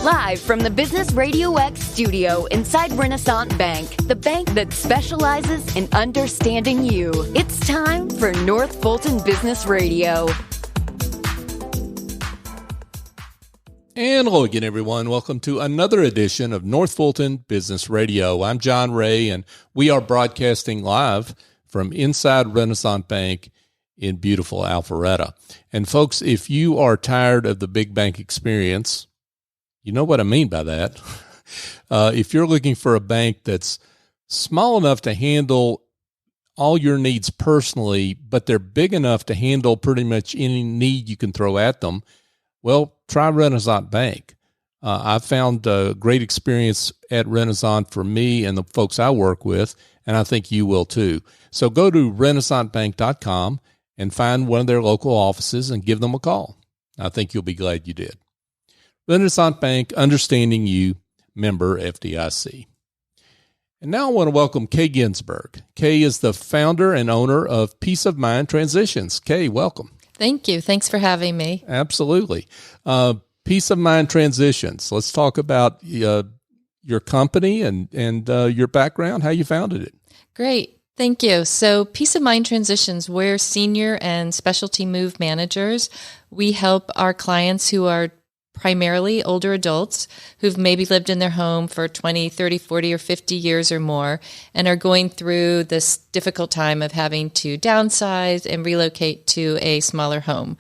Live from the Business RadioX studio inside Renaissance Bank, the bank that specializes in understanding you. It's time for North Fulton Business Radio. And hello again, everyone. Welcome to another edition of North Fulton Business Radio. I'm John Ray, and we are broadcasting live from inside Renaissance Bank in beautiful Alpharetta. And folks, if you are tired of the big bank experience, you know what I mean by that. If you're looking for a bank that's small enough to handle all your needs personally, but they're big enough to handle pretty much any need you can throw at them, well, try Renaissance Bank. I found a great experience at Renaissance for me and the folks I work with, and I think you will too. So go to renaissancebank.com and find one of their local offices and give them a call. I think you'll be glad you did. Renaissance Bank, understanding you, member FDIC. And now I want to welcome Kaye Ginsberg. Kaye is the founder and owner of Peace of Mind Transitions. Kaye, welcome. Thank you. Thanks for having me. Absolutely. Peace of Mind Transitions. Let's talk about your company and your background, how you founded it. Great. Thank you. So Peace of Mind Transitions, we're senior and specialty move managers. We help our clients who are primarily older adults who've maybe lived in their home for 20, 30, 40, or 50 years or more and are going through this difficult time of having to downsize and relocate to a smaller home.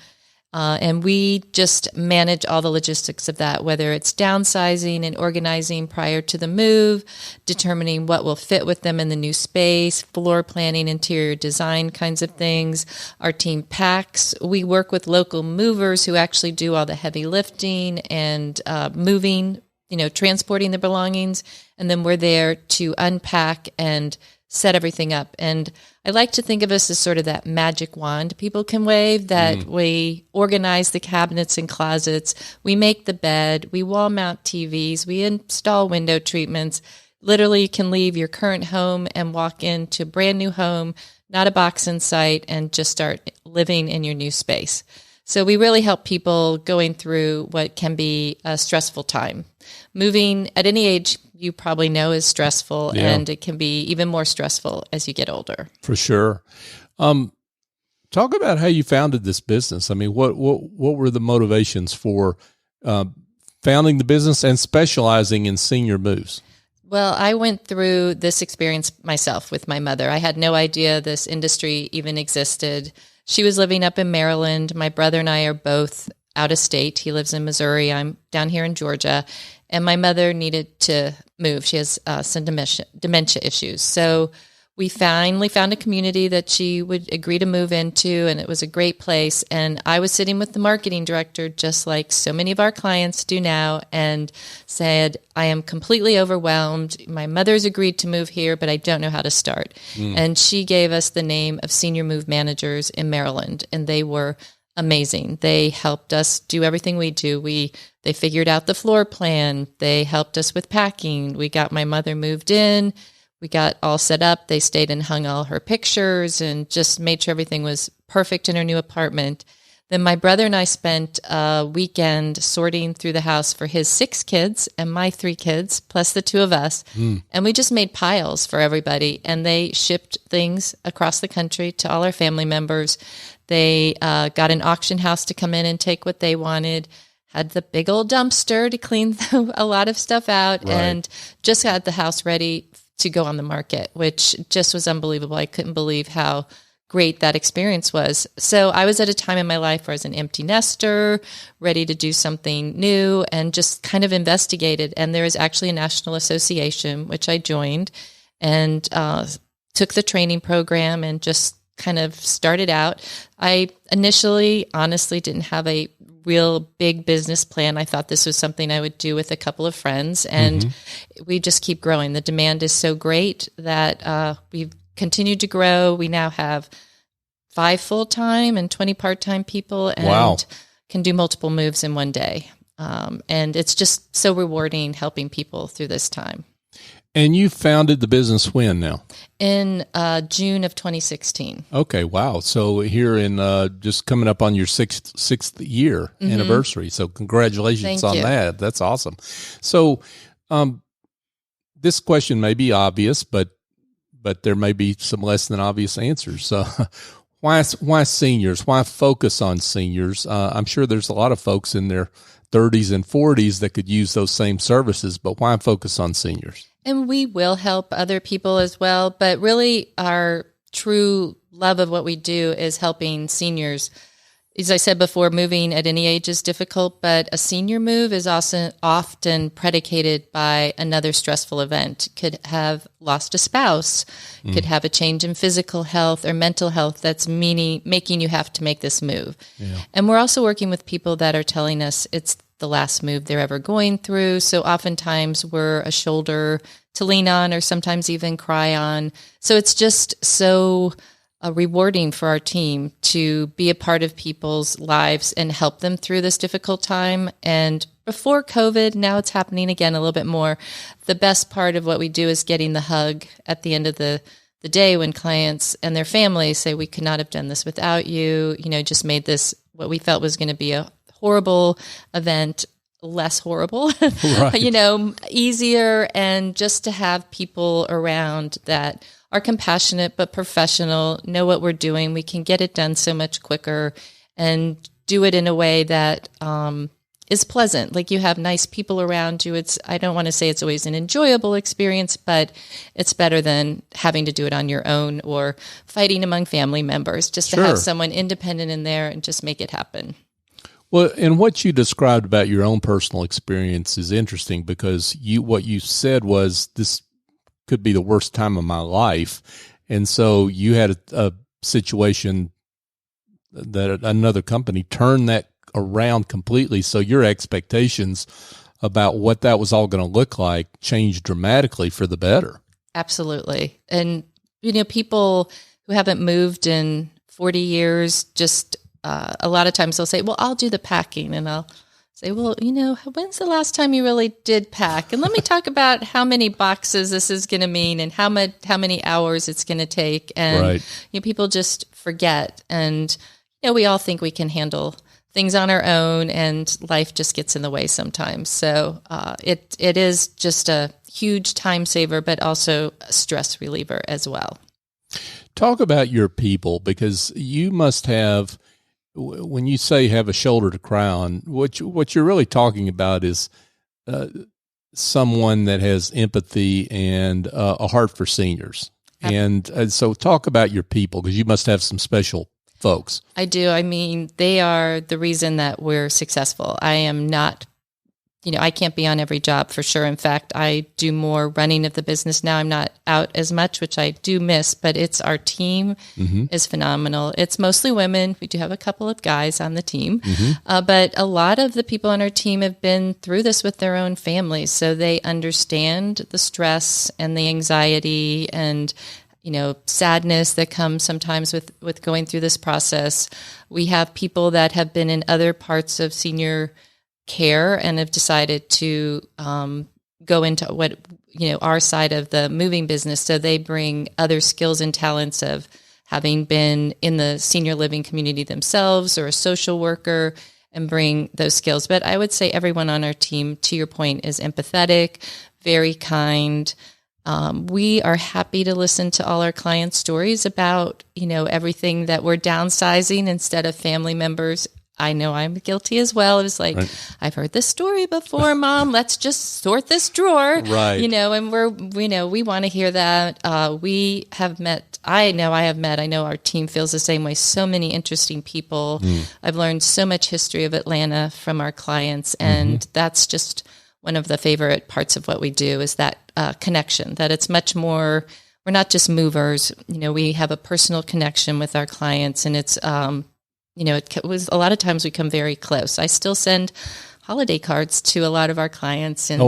And we just manage all the logistics of that, whether it's downsizing and organizing prior to the move, determining what will fit with them in the new space, floor planning, interior design kinds of things. Our team packs. We work with local movers who actually do all the heavy lifting and moving, transporting the belongings. And then we're there to unpack and set everything up. And I like to think of us as sort of that magic wand people can wave, that we organize the cabinets and closets, we make the bed, we wall mount TVs, we install window treatments. Literally, you can leave your current home and walk into a brand new home, not a box in sight, and just start living in your new space. So we really help people going through what can be a stressful time. Moving at any age, you probably know, is stressful, and it can be even more stressful as you get older. For sure. Talk about how you founded this business. I mean, what were the motivations for founding the business and specializing in senior moves? Well, I went through this experience myself with my mother. I had no idea this industry even existed. She was living up in Maryland. My brother and I are both out of state. He lives in Missouri. I'm down here in Georgia. And my mother needed to move. She has some dementia issues. So we finally found a community that she would agree to move into, and it was a great place. And I was sitting with the marketing director, just like so many of our clients do now, and said, I am completely overwhelmed. My mother's agreed to move here, but I don't know how to start. And she gave us the name of Senior Move Managers in Maryland, and they were amazing. They helped us do everything we do. They figured out the floor plan. They helped us with packing. We got my mother moved in. We got all set up. They stayed and hung all her pictures and just made sure everything was perfect in her new apartment. Then my brother and I spent a weekend sorting through the house for his 6 kids and my 3 kids, plus the 2 of us. And we just made piles for everybody. And they shipped things across the country to all our family members. They got an auction house to come in and take what they wanted, had the big old dumpster to clean a lot of stuff out, and just had the house ready to go on the market, which just was unbelievable. I couldn't believe how great that experience was. So I was at a time in my life where I was an empty nester, ready to do something new, and just kind of investigated. And there is actually a national association, which I joined, and took the training program and just kind of started out. I initially, honestly, didn't have a real big business plan. I thought this was something I would do with a couple of friends, and we just keep growing. The demand is so great that we've continued to grow. We now have 5 full-time and 20 part-time people, and can do multiple moves in one day. And it's just so rewarding helping people through this time. And you founded the business when now? In June of 2016. Okay, wow. So here in just coming up on your sixth year anniversary. So congratulations on that. That's awesome. So this question may be obvious, but there may be some less than obvious answers. So why seniors? Why focus on seniors? I'm sure there's a lot of folks in their 30s and 40s that could use those same services, but why focus on seniors? And we will help other people as well, but really our true love of what we do is helping seniors. As I said before, moving at any age is difficult, but a senior move is also often predicated by another stressful event. Could have lost a spouse, could have a change in physical health or mental health that's making you have to make this move. Yeah. And we're also working with people that are telling us it's the last move they're ever going through. So oftentimes we're a shoulder to lean on or sometimes even cry on. So it's just so rewarding for our team to be a part of people's lives and help them through this difficult time. And before COVID, now it's happening again a little bit more. The best part of what we do is getting the hug at the end of the day when clients and their families say, we could not have done this without you, just made this what we felt was going to be a horrible event less horrible, right. Easier, and just to have people around that are compassionate but professional, know what we're doing. We can get it done so much quicker and do it in a way that is pleasant. Like you have nice people around you. I don't want to say it's always an enjoyable experience, but it's better than having to do it on your own or fighting among family members, just to have someone independent in there and just make it happen. Well, and what you described about your own personal experience is interesting because what you said was this could be the worst time of my life. And so you had a situation that another company turned that around completely. So your expectations about what that was all going to look like changed dramatically for the better. Absolutely. And, people who haven't moved in 40 years, just a lot of times they'll say, well, I'll do the packing. And I'll say, well, when's the last time you really did pack? And let me talk about how many boxes this is going to mean and how many hours it's going to take. And people just forget. And, we all think we can handle things on our own and life just gets in the way sometimes. So it is just a huge time saver, but also a stress reliever as well. Talk about your people, because you must have, when you say have a shoulder to cry on, what you're really talking about is someone that has empathy and a heart for seniors. And so talk about your people, because you must have some special folks. I do. I mean, they are the reason that we're successful. I am not, I can't be on every job for sure. In fact, I do more running of the business now. I'm not out as much, which I do miss, but it's our team is phenomenal. It's mostly women. We do have a couple of guys on the team, but a lot of the people on our team have been through this with their own families. So they understand the stress and the anxiety and sadness that comes sometimes with going through this process. We have people that have been in other parts of senior care and have decided to go into what, our side of the moving business. So they bring other skills and talents of having been in the senior living community themselves or a social worker and bring those skills. But I would say everyone on our team, to your point, is empathetic, very kind. We are happy to listen to all our clients' stories about, everything that we're downsizing instead of family members. I know I'm guilty as well. It was like, I've heard this story before, Mom. Let's just sort this drawer. Right. And we want to hear that. I know our team feels the same way. So many interesting people. I've learned so much history of Atlanta from our clients. And that's just one of the favorite parts of what we do is that connection, that it's much more, we're not just movers. We have a personal connection with our clients, and it's, it was a lot of times we come very close. I still send holiday cards to a lot of our clients and,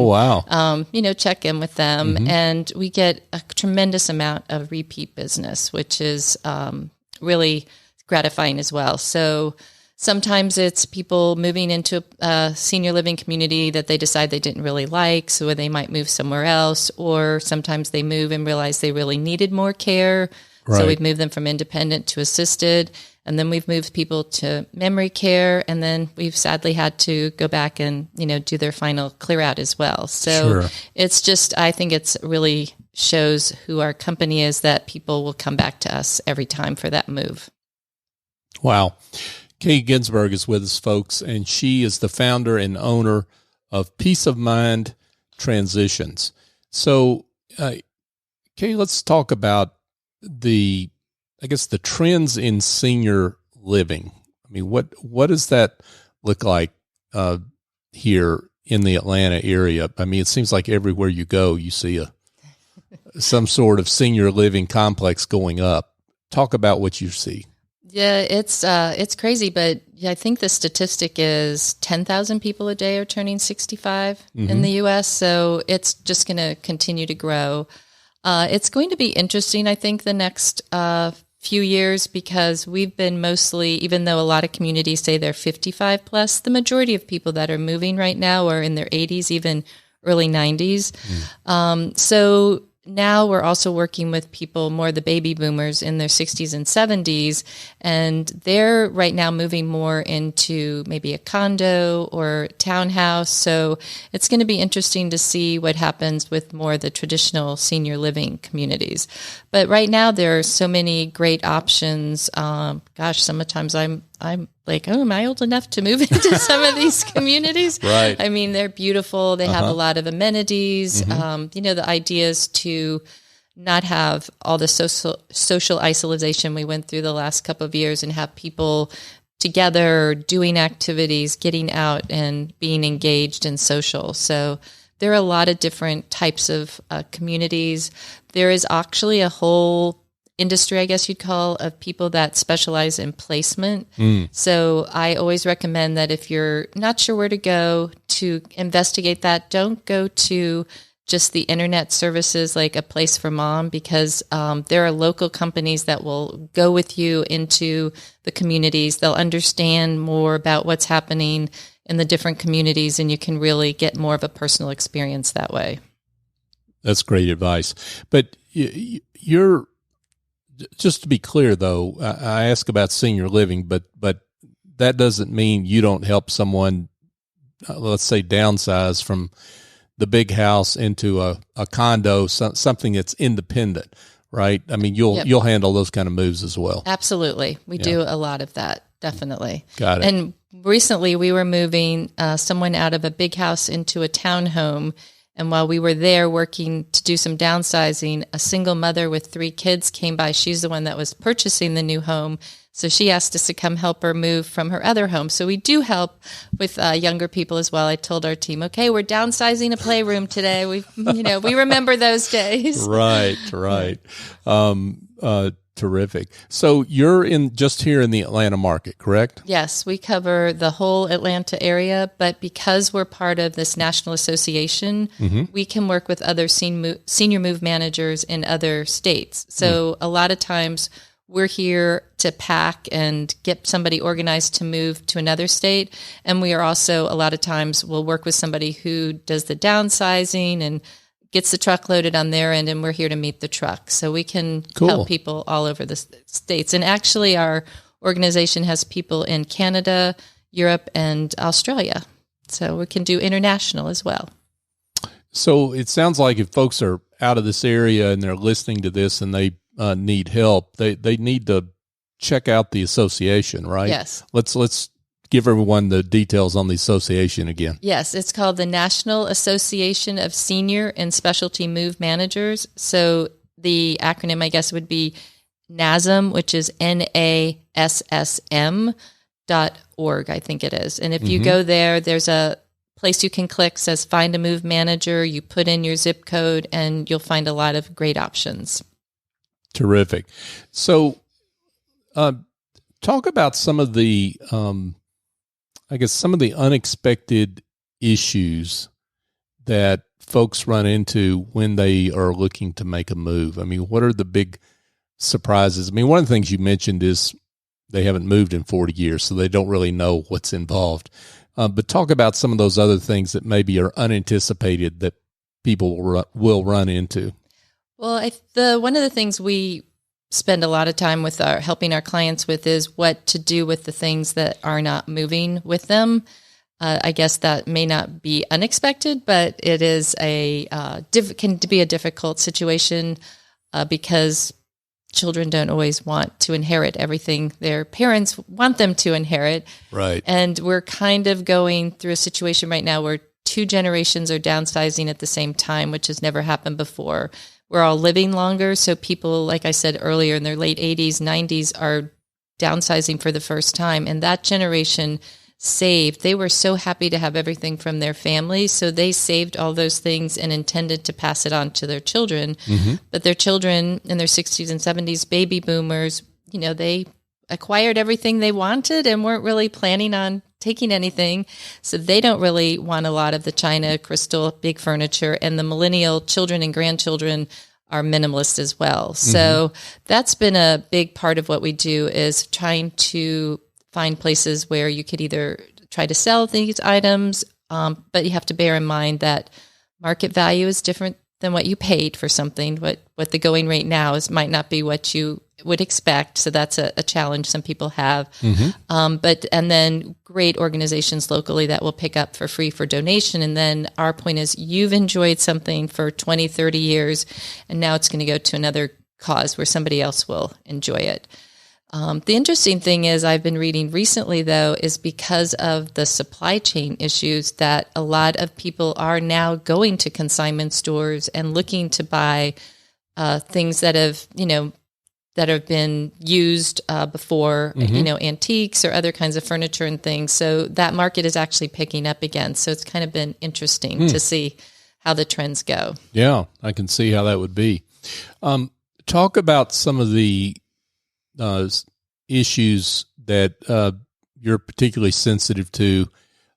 check in with them. And we get a tremendous amount of repeat business, which is really gratifying as well. So Sometimes it's people moving into a senior living community that they decide they didn't really like, so they might move somewhere else. Or sometimes they move and realize they really needed more care. Right. So we've moved them from independent to assisted. And then we've moved people to memory care. And then we've sadly had to go back and, do their final clear out as well. So Sure. It's just, I think it's really shows who our company is that people will come back to us every time for that move. Wow. Kaye Ginsberg is with us, folks, and she is the founder and owner of Peace of Mind Transitions. So, Kaye, let's talk about the trends in senior living. I mean, what does that look like here in the Atlanta area? I mean, it seems like everywhere you go, you see some sort of senior living complex going up. Talk about what you see. Yeah, it's crazy, but I think the statistic is 10,000 people a day are turning 65 in the U.S., so it's just going to continue to grow. It's going to be interesting, I think, the next few years, because we've been mostly, even though a lot of communities say they're 55 plus, the majority of people that are moving right now are in their 80s, even early 90s. So now we're also working with people, more the baby boomers in their 60s and 70s, and they're right now moving more into maybe a condo or townhouse. So it's going to be interesting to see what happens with more of the traditional senior living communities. But right now there are so many great options. Sometimes I'm like, oh, am I old enough to move into some of these communities? Right. I mean, they're beautiful. They have a lot of amenities. The idea is to not have all the social isolation we went through the last couple of years, and have people together doing activities, getting out and being engaged and social. So there are a lot of different types of communities. There is actually a whole industry, I guess you'd call, of people that specialize in placement. So I always recommend that if you're not sure where to go to investigate that, don't go to just the internet services like A Place for Mom, because there are local companies that will go with you into the communities. They'll understand more about what's happening in the different communities, and you can really get more of a personal experience that way. That's great advice. But you're, just to be clear, though, I ask about senior living, but that doesn't mean you don't help someone, let's say, downsize from the big house into a condo, something that's independent, right? I mean, you'll handle those kind of moves as well. Absolutely. We do a lot of that, definitely. Got it. And recently we were moving someone out of a big house into a townhome. And while we were there working to do some downsizing, a single mother with 3 kids came by. She's the one that was purchasing the new home. So she asked us to come help her move from her other home. So we do help with younger people as well. I told our team, okay, we're downsizing a playroom today. We remember those days. Right. Terrific. So you're just here in the Atlanta market, correct? Yes, we cover the whole Atlanta area, but because we're part of this national association, we can work with other senior move managers in other states. So a lot of times we're here to pack and get somebody organized to move to another state. And we are also, a lot of times, we'll work with somebody who does the downsizing and gets the truck loaded on their end, and we're here to meet the truck. So we can help people all over the states. And actually, our organization has people in Canada, Europe, and Australia. So we can do international as well. So it sounds like if folks are out of this area and they're listening to this and they need help, they need to check out the association, right? Yes. Let's give everyone the details on the association again. Yes, it's called the National Association of Senior and Specialty Move Managers. So the acronym, I guess, would be NASM, which is NASSM.org, I think it is. And if you go there, there's a place you can click, says Find a Move Manager. You put in your zip code, and you'll find a lot of great options. Terrific. So talk about some of the some of the unexpected issues that folks run into when they are looking to make a move. I mean, what are the big surprises? I mean, one of the things you mentioned is they haven't moved in 40 years, so they don't really know what's involved. But talk about some of those other things that maybe are unanticipated that people will run into. Well, one of the things we spend a lot of time with helping our clients with is what to do with the things that are not moving with them. I guess that may not be unexpected, but it is can be a difficult situation because children don't always want to inherit everything their parents want them to inherit. Right. And we're kind of going through a situation right now where two generations are downsizing at the same time, which has never happened before. We're all living longer. So people, like I said earlier, in their late 80s, 90s are downsizing for the first time. And that generation saved. They were so happy to have everything from their family. So they saved all those things and intended to pass it on to their children. Mm-hmm. But their children in their 60s and 70s, baby boomers, they acquired everything they wanted and weren't really planning on taking anything. So they don't really want a lot of the china, crystal, big furniture. And the millennial children and grandchildren are minimalist as well. Mm-hmm. So that's been a big part of what we do, is trying to find places where you could either try to sell these items, but you have to bear in mind that market value is different than what you paid for something. What the going rate now is might not be what you would expect. So that's a challenge some people have. Mm-hmm. And then great organizations locally that will pick up for free for donation. And then our point is, you've enjoyed something for 20, 30 years, and now it's going to go to another cause where somebody else will enjoy it. The interesting thing is, I've been reading recently, though, is because of the supply chain issues that a lot of people are now going to consignment stores and looking to buy things that have been used before, mm-hmm. Antiques or other kinds of furniture and things. So that market is actually picking up again. So it's kind of been interesting to see how the trends go. Yeah, I can see how that would be. Talk about some of the issues that you're particularly sensitive to,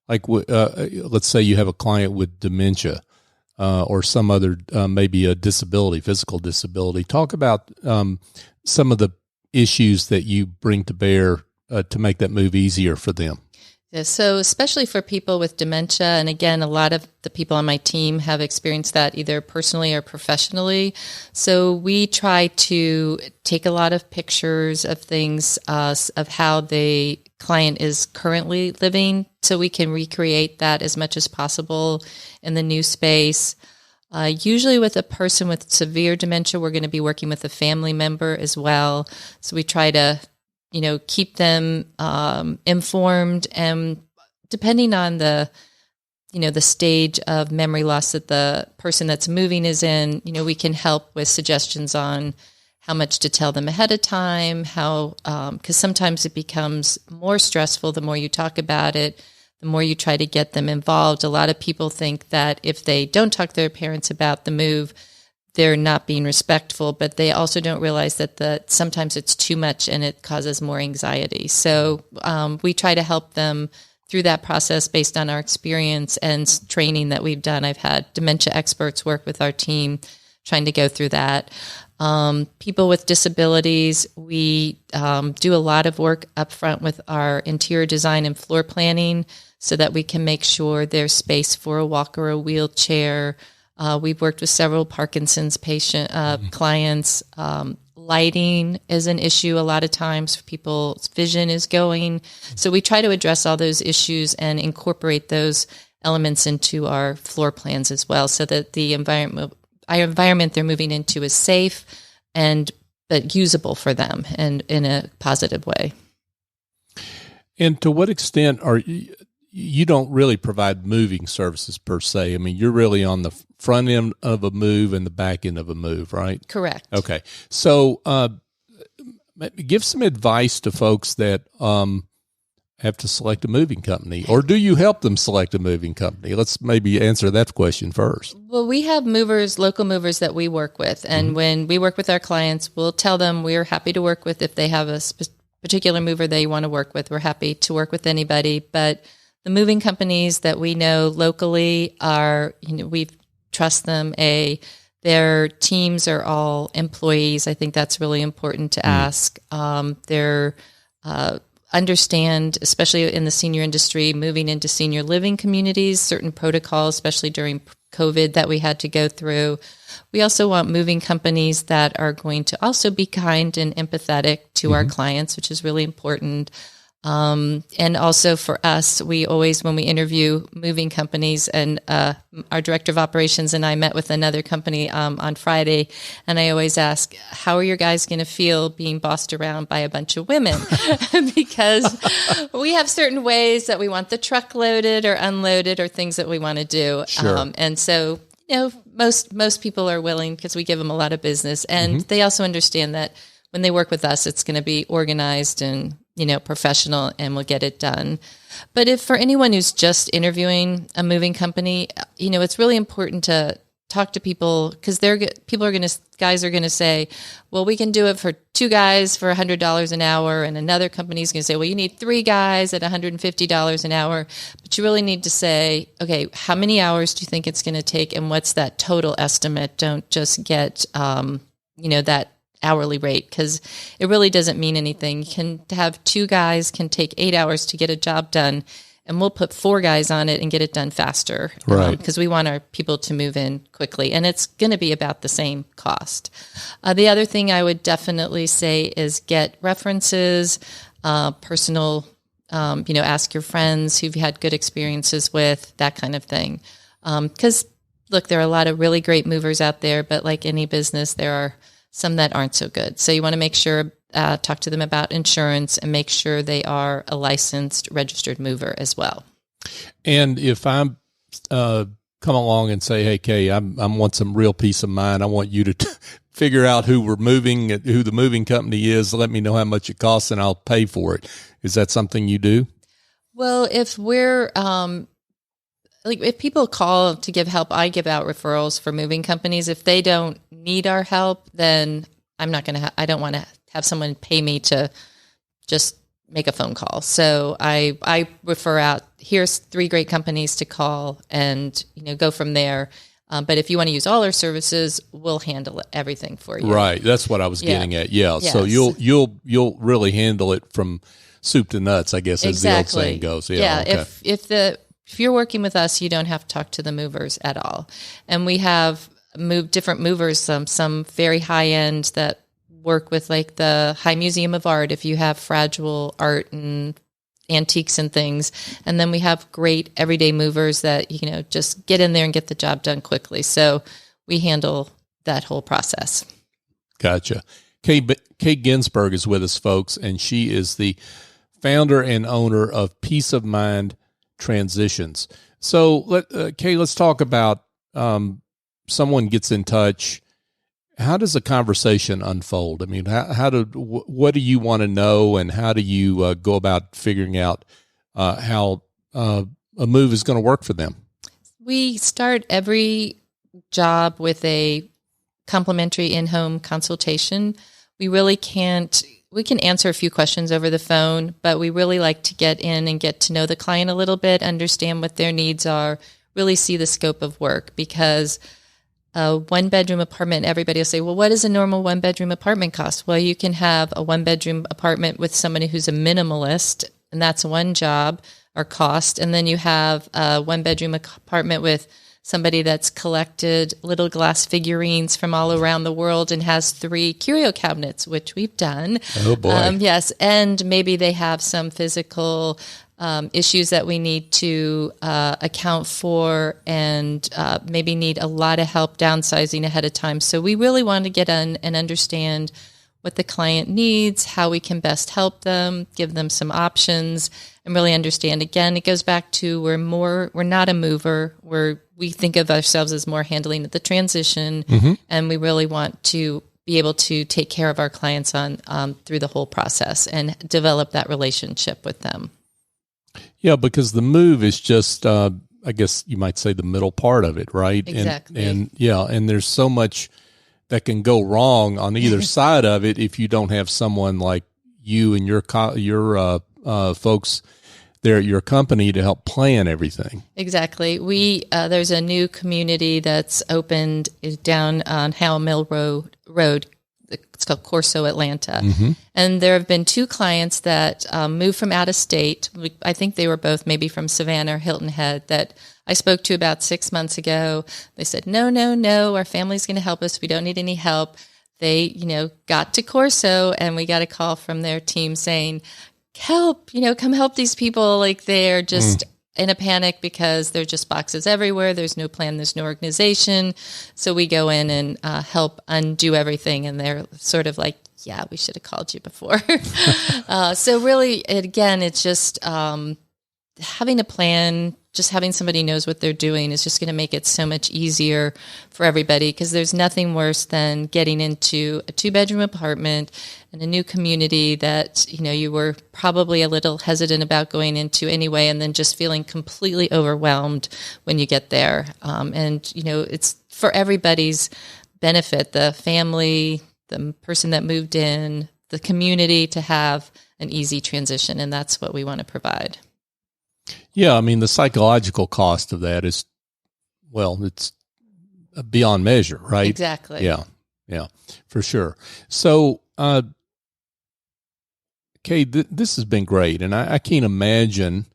like let's say you have a client with dementia or some other maybe a disability, physical disability. Talk about some of the issues that you bring to bear to make that move easier for them. Yeah, so especially for people with dementia, and again, a lot of the people on my team have experienced that either personally or professionally. So we try to take a lot of pictures of things, of how the client is currently living, so we can recreate that as much as possible in the new space. Usually with a person with severe dementia, we're going to be working with a family member as well. So we try to keep them informed, and depending on the stage of memory loss that the person that's moving is in, we can help with suggestions on how much to tell them ahead of time, because sometimes it becomes more stressful the more you talk about it, the more you try to get them involved. A lot of people think that if they don't talk to their parents about the move, they're not being respectful, but they also don't realize that sometimes it's too much and it causes more anxiety. So we try to help them through that process based on our experience and training that we've done. I've had dementia experts work with our team trying to go through that. People with disabilities, we do a lot of work up front with our interior design and floor planning so that we can make sure there's space for a walker or a wheelchair. We've worked with several Parkinson's clients. Lighting is an issue a lot of times. People's vision is going. So we try to address all those issues and incorporate those elements into our floor plans as well, so that the environment they're moving into is safe but usable for them and in a positive way. And to what extent you don't really provide moving services per se? I mean, you're really on the front end of a move and the back end of a move, right? Correct. Okay. So give some advice to folks that have to select a moving company, or do you help them select a moving company? Let's maybe answer that question first. Well, we have local movers that we work with. And mm-hmm. when we work with our clients, we'll tell them we're happy to work with, if they have a particular mover they want to work with, we're happy to work with anybody. But the moving companies that we know locally are, we trust them. Their teams are all employees. I think that's really important to ask. They're understand, especially in the senior industry, moving into senior living communities, certain protocols, especially during COVID that we had to go through. We also want moving companies that are going to also be kind and empathetic to our clients, which is really important. And also for us, we always, when we interview moving companies, and our director of operations and I met with another company on Friday, and I always ask, how are your guys going to feel being bossed around by a bunch of women? Because we have certain ways that we want the truck loaded or unloaded or things that we want to do. Sure. And so, most people are willing because we give them a lot of business, and they also understand that when they work with us, it's going to be organized and professional, and we'll get it done. But if for anyone who's just interviewing a moving company, it's really important to talk to people, because guys are going to say, well, we can do it for 2 guys for $100 an hour. And another company is going to say, well, you need 3 guys at $150 an hour. But you really need to say, okay, how many hours do you think it's going to take? And what's that total estimate? Don't just get, that hourly rate, because it really doesn't mean anything. You can have 2 guys can take 8 hours to get a job done, and we'll put 4 guys on it and get it done faster. Right. Because we want our people to move in quickly, and it's going to be about the same cost. The other thing I would definitely say is get references, personal, ask your friends who've had good experiences with, that kind of thing. Because look, there are a lot of really great movers out there, but like any business, there are some that aren't so good. So you want to make sure, talk to them about insurance, and make sure they are a licensed, registered mover as well. And if I'm come along and say, hey, Kaye, I want some real peace of mind. I want you to figure out who the moving company is. Let me know how much it costs, and I'll pay for it. Is that something you do? Well, if we're if people call to give help, I give out referrals for moving companies. If they don't need our help, then I'm not going to, I don't want to have someone pay me to just make a phone call. So I refer out, here's 3 great companies to call, and, go from there. But if you want to use all our services, we'll handle everything for you. Right. That's what I was getting at. Yeah. Yes. So you'll really handle it from soup to nuts, I guess, as the old saying goes. Yeah. Okay. If you're working with us, you don't have to talk to the movers at all. And we have different movers, some very high end that work with like the High Museum of Art, if you have fragile art and antiques and things. And then we have great everyday movers that, just get in there and get the job done quickly. So we handle that whole process. Gotcha. Kaye Ginsberg is with us, folks, and she is the founder and owner of Peace of Mind Transitions. So, Kaye, let's talk about someone gets in touch. How does a conversation unfold? I mean, what do you want to know, and how do you go about figuring out how a move is going to work for them? We start every job with a complimentary in-home consultation. We can answer a few questions over the phone, but we really like to get in and get to know the client a little bit, understand what their needs are, really see the scope of work. Because a 1-bedroom apartment, everybody will say, well, what does a normal 1-bedroom apartment cost? Well, you can have a 1-bedroom apartment with somebody who's a minimalist, and that's one job or cost. And then you have a 1-bedroom apartment with somebody that's collected little glass figurines from all around the world and has 3 curio cabinets, which we've done. Oh, boy. Yes. And maybe they have some physical issues that we need to account for, and maybe need a lot of help downsizing ahead of time. So we really want to get in and understand what the client needs, how we can best help them, give them some options, and really understand. Again, it goes back to we're not a mover. We think of ourselves as more handling the transition, and we really want to be able to take care of our clients on through the whole process and develop that relationship with them. Yeah, because the move is just, I guess you might say, the middle part of it, right? Exactly. And there's so much that can go wrong on either side of it if you don't have someone like you and your folks there at your company to help plan everything. Exactly. There's a new community that's opened down on Howell Mill Road it's called Corso Atlanta. And there have been 2 clients that moved from out of state. I think they were both maybe from Savannah or Hilton Head that I spoke to about 6 months ago. They said, no, our family's going to help us. We don't need any help. They, got to Corso, and we got a call from their team saying, help, come help these people. Like, they're just in a panic because there are just boxes everywhere. There's no plan. There's no organization. So we go in and help undo everything. And they're sort of like, yeah, we should have called you before. So really, it's just having a plan, just having somebody knows what they're doing is just going to make it so much easier for everybody, because there's nothing worse than getting into a 2-bedroom apartment in a new community that, you were probably a little hesitant about going into anyway, and then just feeling completely overwhelmed when you get there. It's for everybody's benefit, the family, the person that moved in, the community, to have an easy transition. And that's what we want to provide. Yeah, I mean, the psychological cost of that is, it's beyond measure, right? Exactly. Yeah, for sure. So, Kaye, this has been great, and I can't imagine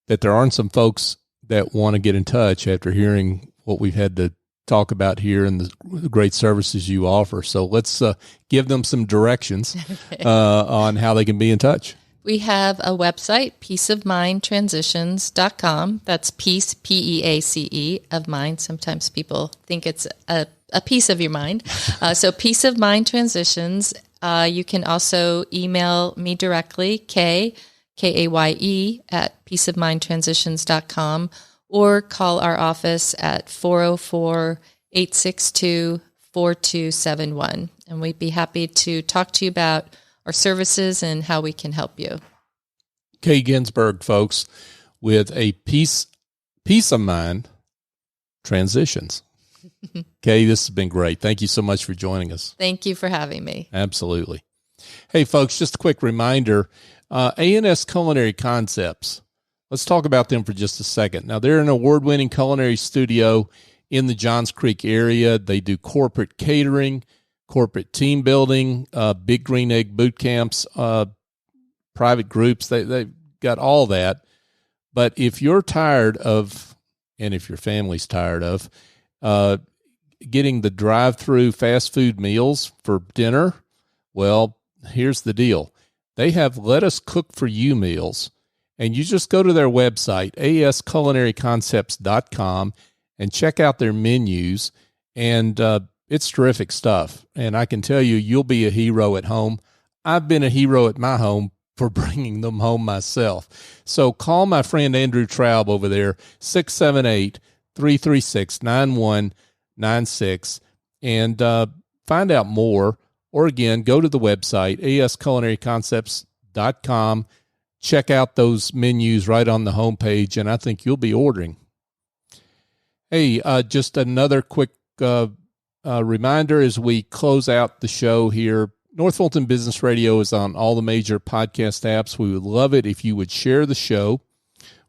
that there aren't some folks that want to get in touch after hearing what we've had to talk about here and the great services you offer. So let's give them some directions on how they can be in touch. We have a website, peaceofmindtransitions.com. That's peace, P-E-A-C-E, of mind. Sometimes people think it's a piece of your mind. So Peace of Mind Transitions. You can also email me directly, Kaye, K-A-Y-E, at peaceofmindtransitions.com, or call our office at 404-862-4271. And we'd be happy to talk to you about our services and how we can help you. Kaye Ginsberg, folks, with a peace of mind transitions. Kaye, this has been great. Thank you so much for joining us. Thank you for having me. Absolutely. Hey, folks, just a quick reminder, A&S Culinary Concepts. Let's talk about them for just a second. Now, they're an award-winning culinary studio in the Johns Creek area. They do corporate catering, corporate team building, big green egg boot camps, private groups. They've got all that. But if you're tired of, and if your family's tired of, getting the drive-through fast food meals for dinner, well, here's the deal. They have Let Us Cook For You meals, and you just go to their website, asculinaryconcepts.com, and check out their menus, and it's terrific stuff. And I can tell you, you'll be a hero at home. I've been a hero at my home for bringing them home myself. So call my friend Andrew Traub over there, 678-336-9196, and find out more. Or again, go to the website, asculinaryconcepts.com. Check out those menus right on the homepage, and I think you'll be ordering. Hey, just another quick reminder as we close out the show here. North Fulton Business Radio is on all the major podcast apps. We would love it if you would share the show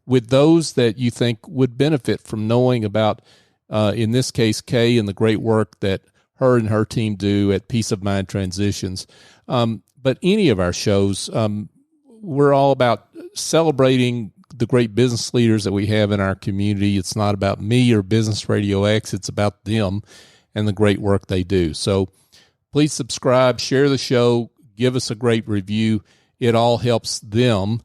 with those that you think would benefit from knowing about, in this case, Kaye and the great work that her and her team do at Peace of Mind Transitions. But any of our shows, we're all about celebrating the great business leaders that we have in our community. It's not about me or Business RadioX. It's about them and the great work they do. So please subscribe, share the show, give us a great review. It all helps them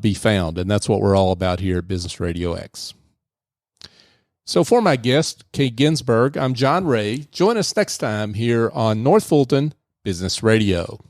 be found, and that's what we're all about here at Business RadioX. So for my guest, Kaye Ginsberg, I'm John Ray. Join us next time here on North Fulton Business Radio.